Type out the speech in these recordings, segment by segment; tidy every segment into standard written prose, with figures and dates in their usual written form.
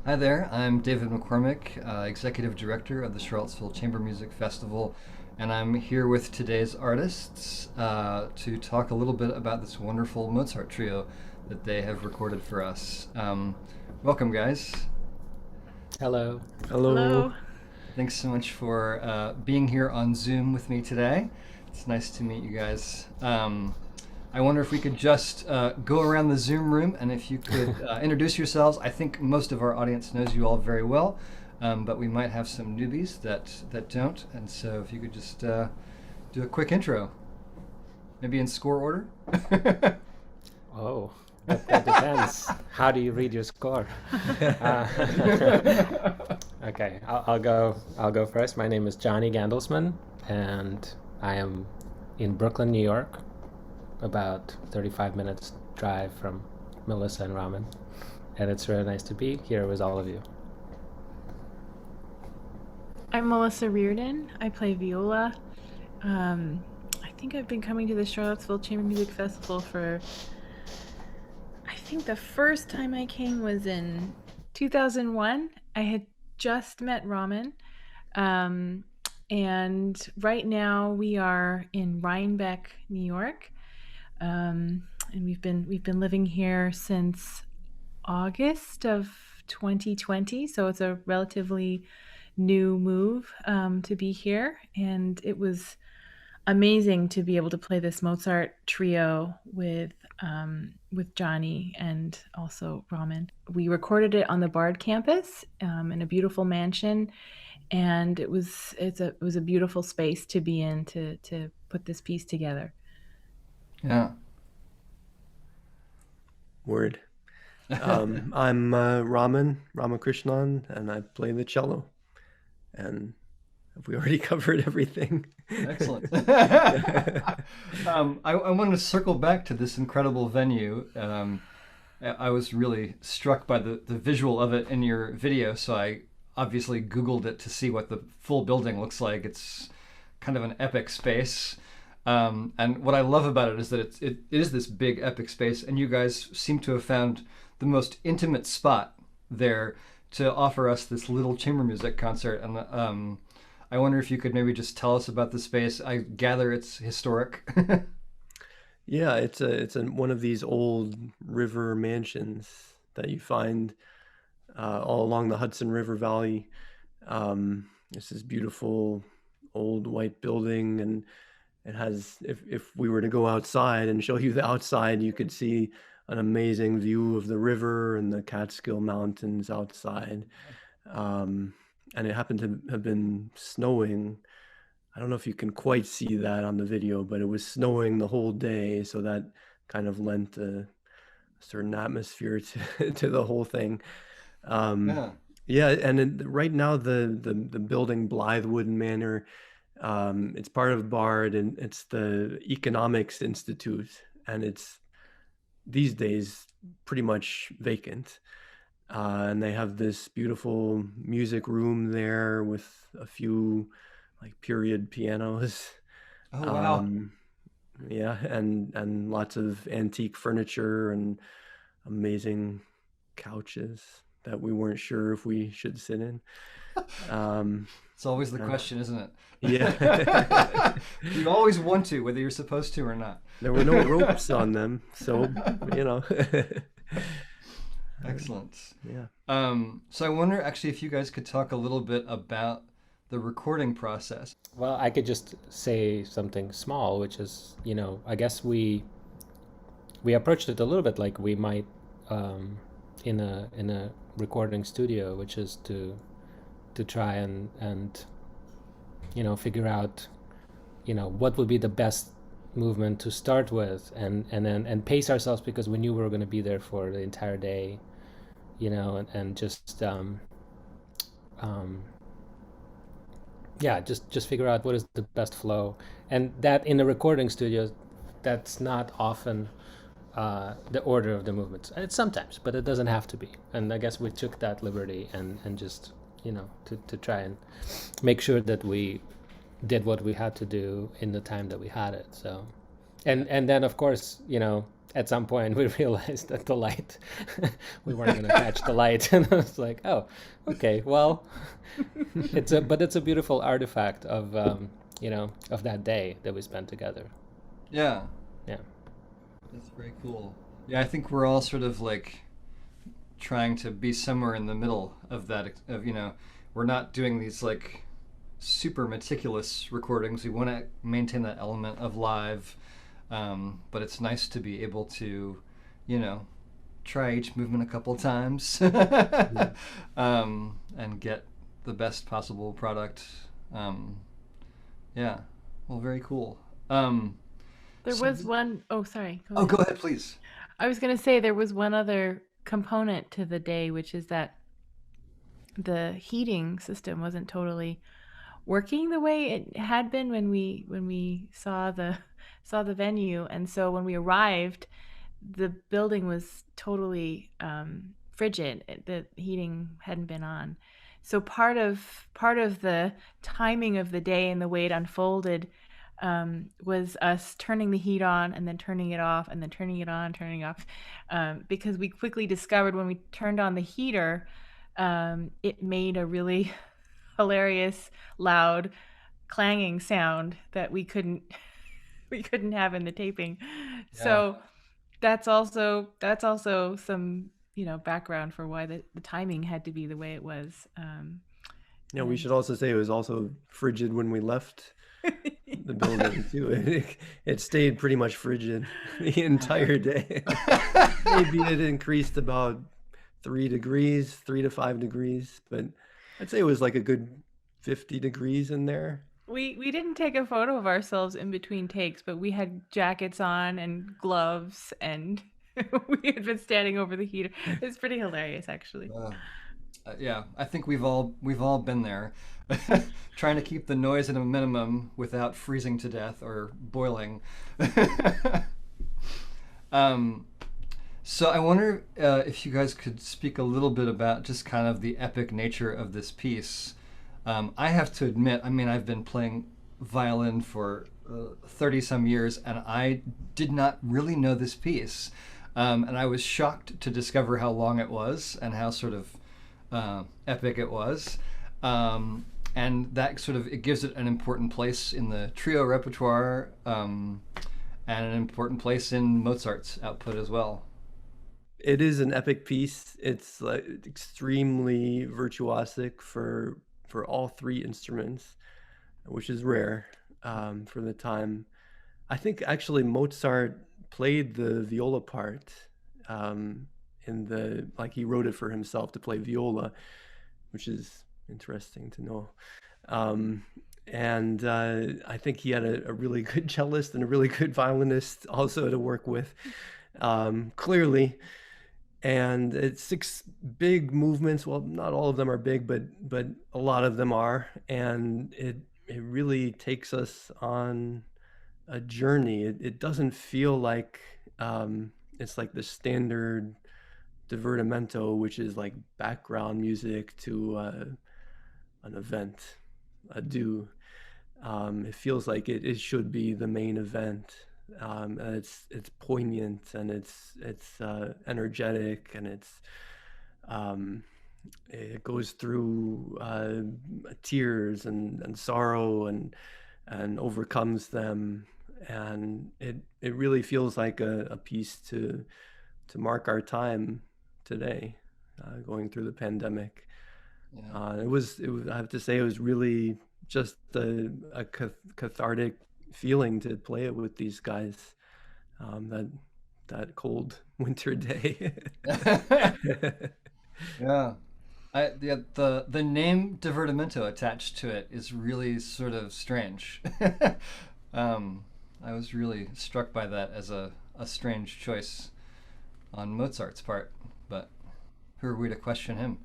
Hi there, I'm David McCormick, Executive Director of the Charlottesville Chamber Music Festival, and I'm here with today's artists to talk a little bit about this wonderful Mozart trio that they have recorded for us. Welcome, guys. Hello. Hello. Hello. Thanks so much for being here on Zoom with me today. It's nice to meet you guys. I wonder if we could just go around the Zoom room and if you could introduce yourselves. I think most of our audience knows you all very well, but we might have some newbies that don't. And so if you could just do a quick intro, maybe in score order. Oh, that depends. How do you read your score? Okay, I'll go. I'll go first. My name is Johnny Gandelsman, and I am in Brooklyn, New York, about 35 minutes drive from Melissa and Raman, and it's really nice to be here with all of you. I'm Melissa Reardon. I play viola. I think I've been coming to the Charlottesville Chamber Music Festival for, I think the first time I came was in 2001. I had just met Raman. And right now we are in Rhinebeck, New York. And we've been living here since August of 2020, so it's a relatively new move to be here, and it was amazing to be able to play this Mozart trio with Johnny and also Raman. We recorded it on the Bard campus in a beautiful mansion, and it was a beautiful space to be in to put this piece together. Yeah. Word. I'm Raman Ramakrishnan, and I play the cello. And have we already covered everything? Excellent. I wanted to circle back to this incredible venue. I was really struck by the visual of it in your video, so I obviously Googled it to see what the full building looks like. It's kind of an epic space. And what I love about it is that it is this big epic space, and you guys seem to have found the most intimate spot there to offer us this little chamber music concert. And I wonder if you could maybe just tell us about the space. I gather it's historic. Yeah, it's one of these old river mansions that you find all along the Hudson River Valley. It's this beautiful old white building, and it has, if we were to go outside and show you the outside, you could see an amazing view of the river and the Catskill Mountains outside. And it happened to have been snowing. I don't know if you can quite see that on the video, but it was snowing the whole day, so that kind of lent a certain atmosphere to the whole thing. Yeah. Yeah, and right now the building Blythewood Manor, it's part of Bard, and it's the Economics Institute, and it's these days pretty much vacant. And they have this beautiful music room there with a few like period pianos. Oh, wow. Yeah, and lots of antique furniture and amazing couches that we weren't sure if we should sit in. It's always the question, isn't it? Yeah. You always want to, whether you're supposed to or not. There were no ropes on them, so Excellent. Yeah. So I wonder actually if you guys could talk a little bit about the recording process. Well, I could just say something small, which is, I guess we approached it a little bit like we might in a recording studio, which is to try and figure out what would be the best movement to start with, and pace ourselves, because we knew we were going to be there for the entire day, and just just figure out what is the best flow. And that in the recording studio, that's not often the order of the movements. It's sometimes, but it doesn't have to be. And I guess we took that liberty and just to try and make sure that we did what we had to do in the time that we had it. So, and then of course, at some point we realized that the light, we weren't going to catch the light, and I was like, oh, okay, well, but it's a beautiful artifact of of that day that we spent together. Yeah, Yeah. that's very cool. Yeah, I think we're all sort of like trying to be somewhere in the middle of that. Of we're not doing these like super meticulous recordings. We want to maintain that element of live, but it's nice to be able to, try each movement a couple times, and get the best possible product. Yeah, well, very cool. There was one oh sorry. Go Oh, ahead. go ahead, please. I was going to say there was one other component to the day, which is that the heating system wasn't totally working the way it had been when we saw the venue, and so when we arrived, the building was totally frigid. The heating hadn't been on, so part of the timing of the day and the way it unfolded was us turning the heat on and then turning it off and then turning it on, turning it off, because we quickly discovered when we turned on the heater, it made a really hilarious, loud, clanging sound that we couldn't have in the taping. Yeah. So that's also some background for why the timing had to be the way it was. Yeah, we should also say it was also frigid when we left the building too. It stayed pretty much frigid the entire day. Maybe it increased about 3 to 5 degrees, but I'd say it was like a good 50 degrees in there. We didn't take a photo of ourselves in between takes, but we had jackets on and gloves, and we had been standing over the heater. It's pretty hilarious, actually. Yeah, I think we've all been there, trying to keep the noise at a minimum without freezing to death or boiling. So I wonder if you guys could speak a little bit about just kind of the epic nature of this piece. I have to admit, I mean, I've been playing violin for 30 some years, and I did not really know this piece. And I was shocked to discover how long it was and how sort of epic it was. And that sort of, it gives it an important place in the trio repertoire, and an important place in Mozart's output as well. It is an epic piece. It's like extremely virtuosic for all 3 instruments, which is rare for the time. I think actually Mozart played the viola part he wrote it for himself to play viola, which is interesting to know. And I think he had a really good cellist and a really good violinist also to work with, clearly. And it's 6 big movements. Well, not all of them are big, but a lot of them are. And it really takes us on a journey. It doesn't feel like it's like the standard Divertimento, which is like background music to an event, a do. It feels like it should be the main event. It's poignant, and it's energetic, and it goes through tears and sorrow and overcomes them, and it really feels like a piece to mark our time today, going through the pandemic. Yeah. It was I have to say, it was really just a cathartic feeling to play it with these guys, that cold winter day. Yeah. The name Divertimento attached to it is really sort of strange. I was really struck by that as a strange choice on Mozart's part, but who are we to question him?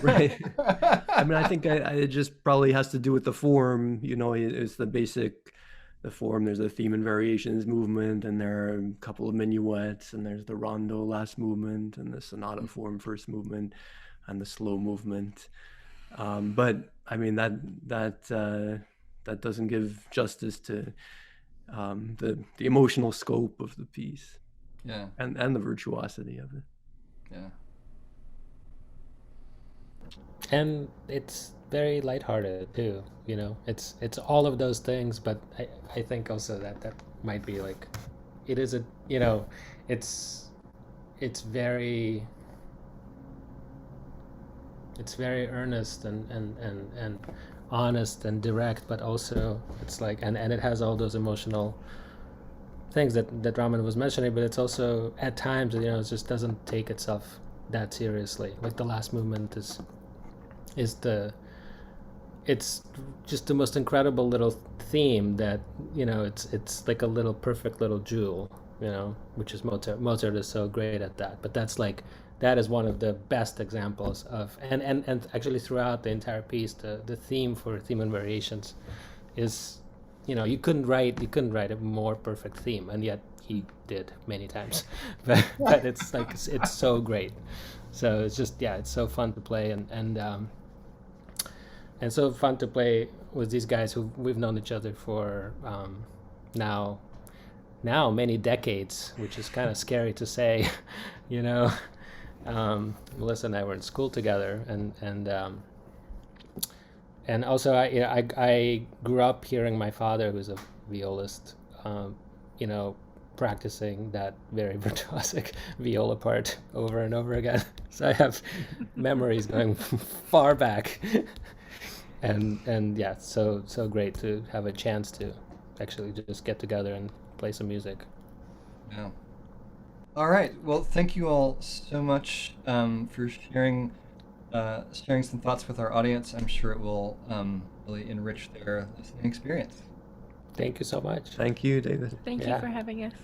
Right. I mean, I think it just probably has to do with the form. It's the form. There's a theme and variations movement, and there are a couple of minuets, and there's the rondo last movement, and the sonata form first movement, and the slow movement. But I mean, that doesn't give justice to the emotional scope of the piece. Yeah. and the virtuosity of it. Yeah. And it's very lighthearted too. It's all of those things, but I think also that might be like, it is a it's very earnest and honest and direct, but also it's like, and it has all those emotional things that Raman was mentioning, but it's also at times, it just doesn't take itself that seriously. Like the last movement is it's just the most incredible little theme that, it's like a little perfect little jewel, which is Mozart. Mozart is so great at that. But that is one of the best examples of, and actually throughout the entire piece, the theme for Theme and Variations is, you couldn't write a more perfect theme, and yet he did many times. but it's like, it's so great. So it's just, yeah, it's so fun to play, and so fun to play with these guys who we've known each other for now many decades, which is kind of scary to say. Melissa and I were in school together, and also I grew up hearing my father, who's a violist, practicing that very virtuosic viola part over and over again. So I have memories going far back. And yeah, so great to have a chance to actually just get together and play some music. Yeah. All right. Well, thank you all so much for sharing some thoughts with our audience. I'm sure it will really enrich their listening experience. Thank you so much. Thank you, David. Thank you for having us.